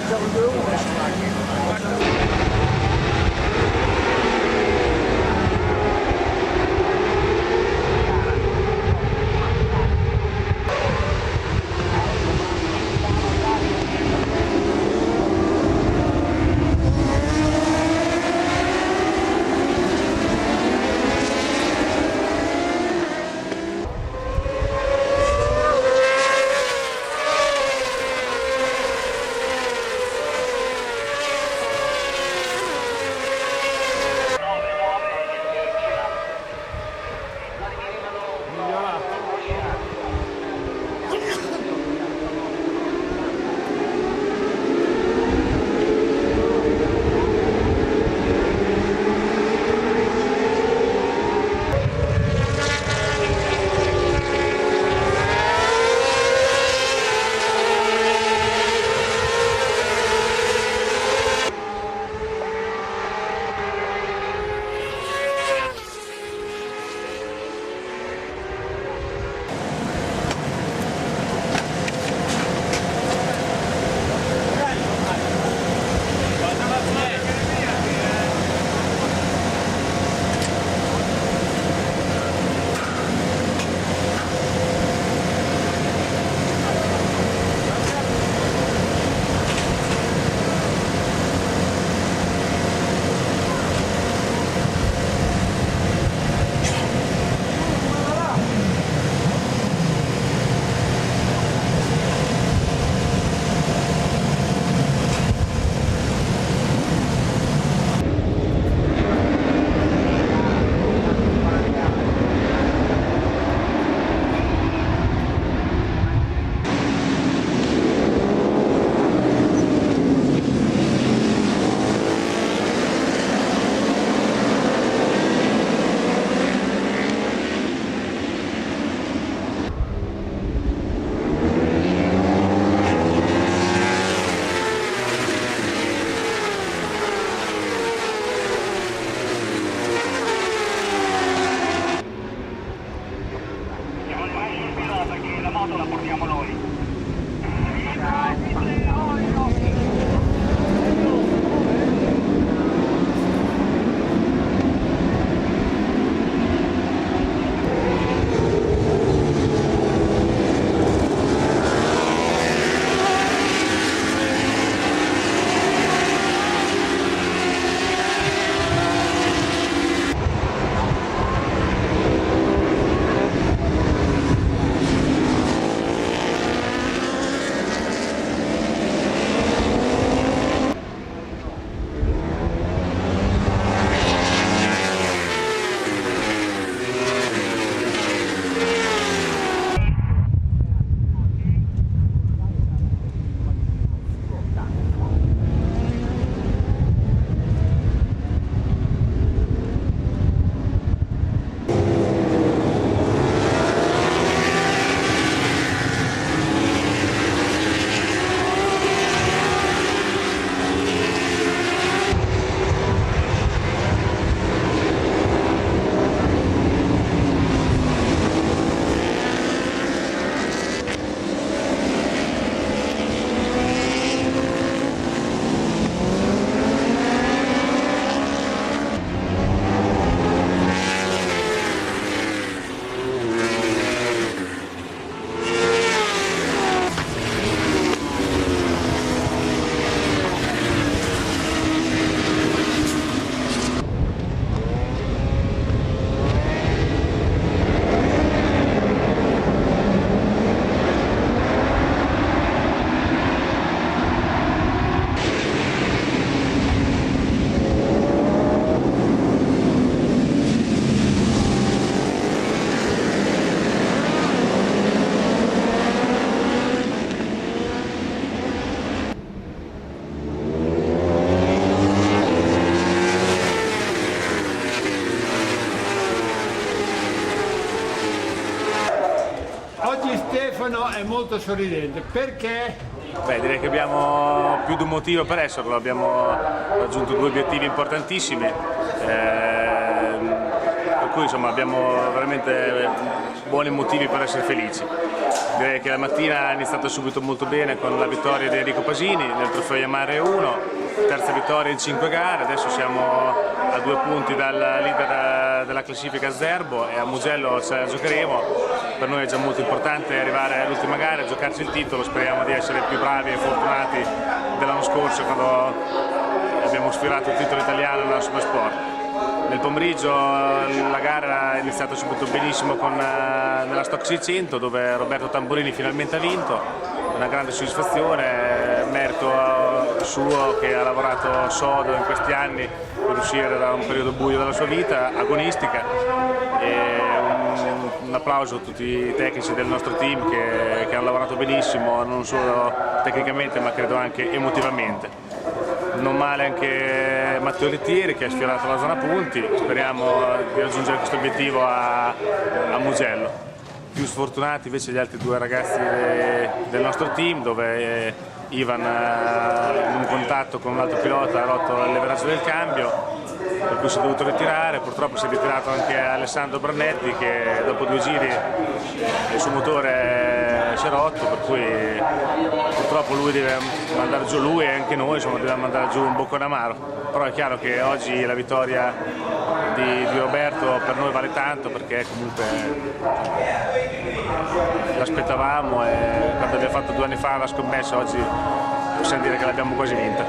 facciamo 2-1. La portiamo noi. Oggi Stefano è molto sorridente, perché? Beh, direi che abbiamo più di un motivo per esserlo, abbiamo raggiunto due obiettivi importantissimi, per cui insomma abbiamo veramente buoni motivi per essere felici. Direi che la mattina è iniziata subito molto bene con la vittoria di Enrico Pasini nel trofeo Yamare 1, terza vittoria in 5 gare, adesso siamo a 2 punti dal leader della classifica Zerbo e a Mugello ce la giocheremo. Per noi è già molto importante arrivare all'ultima gara e giocarci il titolo, speriamo di essere più bravi e fortunati dell'anno scorso quando abbiamo sfiorato il titolo italiano nella Supersport. Nel pomeriggio la gara è iniziata subito benissimo nella Stock 600 dove Roberto Tamburini finalmente ha vinto, una grande soddisfazione, merito suo che ha lavorato sodo in questi anni per uscire da un periodo buio della sua vita, agonistica, e un applauso a tutti i tecnici del nostro team che hanno lavorato benissimo, non solo tecnicamente ma credo anche emotivamente. Non male anche Matteo Lettieri che ha sfiorato la zona punti, speriamo di raggiungere questo obiettivo a Mugello. Più sfortunati invece gli altri 2 ragazzi del nostro team dove Ivan in un contatto con un altro pilota ha rotto il leveraggio del cambio, per cui si è dovuto ritirare. Purtroppo si è ritirato anche Alessandro Brannetti che dopo 2 giri il suo motore si è rotto, per cui purtroppo lui deve mandare giù, lui e anche noi dobbiamo mandare giù un boccone amaro. Però è chiaro che oggi la vittoria di Roberto per noi vale tanto perché comunque l'aspettavamo e quando abbiamo fatto 2 anni fa la scommessa oggi possiamo dire che l'abbiamo quasi vinta.